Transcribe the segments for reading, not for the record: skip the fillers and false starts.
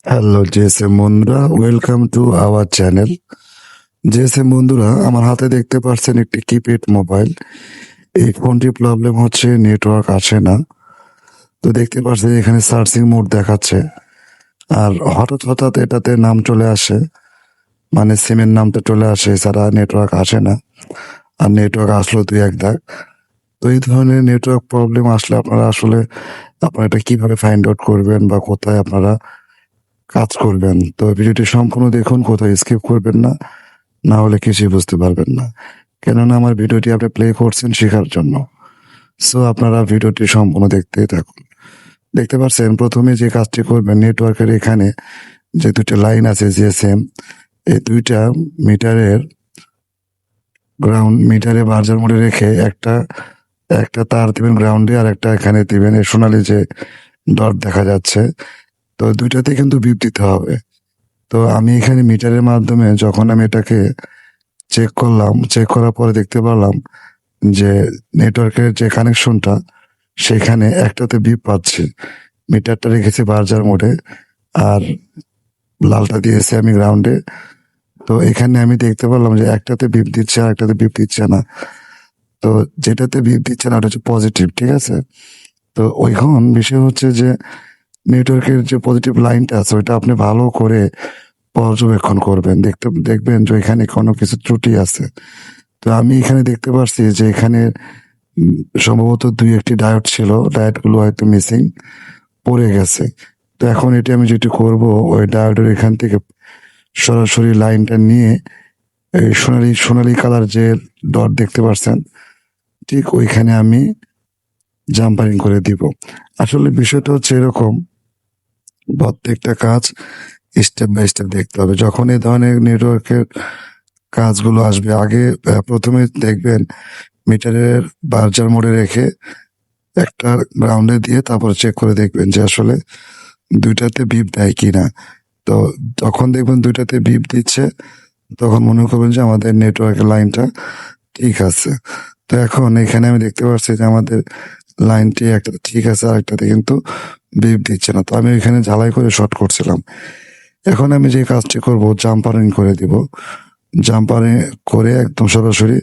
Hello JSM বন্ধুরা, welcome to our channel. JSM বন্ধুরা, আমার হাতে দেখতে পাচ্ছেন একটি কিপ্যাড মোবাইল। এই ফোনটির প্রবলেম হচ্ছে নেটওয়ার্ক আসে না। তো দেখতে পাচ্ছেন এখানে সার্চিং মোড দেখাচ্ছে, আর হঠাৎ হঠাৎ এটাতে নাম চলে আসে, মানে সিমের নামটা চলে আসে, এছাড়া নেটওয়ার্ক আসে না। আর নেটওয়ার্ক আসলো দুই এক দাগ। তো এই ধরনের নেটওয়ার্ক প্রবলেম আসলে আপনারা এটা কিভাবে ফাইন্ড আউট করবেন বা কোথায় আপনারা কাজ করবেন? তো ভিডিওটি সম্পূর্ণ দেখুন, কোথাও স্কিপ করবেন না, না হলে কিছুই বুঝতে পারবেন না। কেননা আমার ভিডিওটি আপনি প্লে করছেন শেখার জন্য। সো আপনারা ভিডিওটি সম্পূর্ণ দেখতে থাকুন। দেখতে পাচ্ছেন প্রথমে যে কাজটি করবেন, নেটওয়ার্কের এখানে যে ২ টা লাইন আছে জিএসএম, এই ২ টা মিটারের মিটারে বার্জার মোডে রেখে একটা তার দিবেন গ্রাউন্ডে, আর একটা এখানে দিবেন এই সোনালী যে ডট দেখা যাচ্ছে। তো ২ টাতে কিন্তু বিপ দিতে হবে। তো আমি এখানে মিটারের মাধ্যমে যখন আমি এটাকে চেক করলাম, চেক করার পরে দেখতে পারলাম যে নেটওয়ার্কের যে কানেকশনটা সেখানে একটাতে বিপ পাচ্ছি। মিটারটা রেখেছি বার্জার মোডে, আর লালটা দিয়েছি আমি গ্রাউন্ডে। তো এখানে আমি দেখতে পারলাম যে একটাতে বিপ দিচ্ছে আর একটাতে বিপ দিচ্ছে না। তো যেটাতে বিপ দিচ্ছে না ওটা হচ্ছে পজিটিভ, ঠিক আছে? তো ওইখন বিষয় হচ্ছে যে নেটওয়ার্কের যে পজিটিভ লাইনটা আছে ওইটা আপনি ভালো করে পর্যবেক্ষণ করবেন। দেখবেন যে এখানে কোনো কিছু ত্রুটি আছে। তো আমি এখানে দেখতে পারছি যে এখানে সম্ভবত ২-১টি ডায়োড ছিল। ডায়োডগুলো হয়তো মিসিং, পড়ে গেছে। তো এখন এটি আমি যেটি করব, ওই ডায়োডের এখান থেকে সরাসরি লাইনটা নিয়ে এই সোনালী কালার যে ডট দেখতে পাচ্ছেন, ঠিক ওইখানে আমি জাম্পারিং করে দিব। আসলে বিষয়টা হচ্ছে এরকম, প্রত্যেকটা কাজ স্টেপ বাই স্টেপ দেখতে হবে। যখন এই ধরনের নেটওয়ার্কের কাজগুলো আসবে, আগে প্রথমে দেখবেন মিটারের বার্জার মোডে রেখে একটা গ্রাউন্ডে দিয়ে তারপর চেক করে দেখবেন যে আসলে ২ টাতে বিপ দেয় কিনা। তো যখন দেখবেন ২ টাতে বিপ দিচ্ছে, তখন মনে করবেন যে আমাদের নেটওয়ার্কের লাইনটা ঠিক আছে। তো এখন এখানে আমি দেখতে পাচ্ছি যে আমাদের লাইনটি একটাতে ঠিক আছে, আরেকটাতে কিন্তু বিপ দিচ্ছে না। তো আমি ওইখানে ঝালাই করে শর্ট করছিলাম। এখন আমি যে কাজটি করব, জাম্পারিং করে দিব। জাম্পারিং করে একদম সরাসরি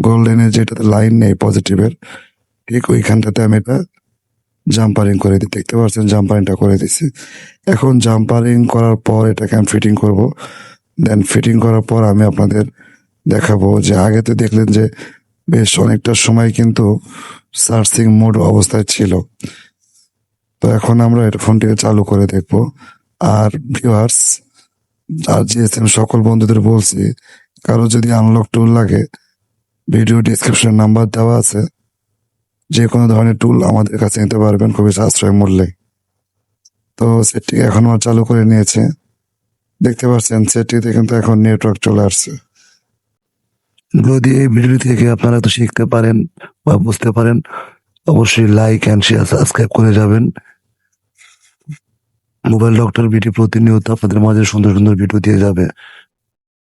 গোল্ডেনের যেটাতে লাইন নেই পজিটিভের, ঠিক ওইখানটাতে আমি এটা জাম্পারিং করে দিই। দেখতে পাচ্ছেন জাম্পারিংটা করে দিছি। এখন জাম্পারিং করার পর এটাকে আমি ফিটিং করব। দেন ফিটিং করার পর আমি আপনাদের দেখাবো যে আগে তো দেখলেন যে বেশ অনেকটা সময় কিন্তু সার্চিং মোড অবস্থায় ছিল। তো এখন আমরা এটা ফোনটিকে চালু করে দেখব। আর ভিউয়ার্স, আর জিএসএম সকল বন্ধুদের বলছি, কারো যদি আনলক টুল লাগে, ভিডিও ডিসক্রিপশনে নাম্বার দেওয়া আছে, যে কোনো ধরনের টুল আমাদের কাছে নিতে পারবেন খুবই সাশ্রয় মূল্যে। তো সেটটি এখন আমার চালু করে নিয়েছে। দেখতে পাচ্ছেন সেটটিতে কিন্তু এখন নেটওয়ার্ক চলে আসছে। যদি এই ভিডিও থেকে আপনারা তো শিখতে পারেন বা বুঝতে পারেন, অবশ্যই লাইক অ্যান্ড শেয়ার সাবস্ক্রাইব করে যাবেন। মোবাইল ডক্টর ভিডিও প্রতিনিয়ত আপনাদের মাঝে সুন্দর সুন্দর ভিডিও দিয়ে যাবে।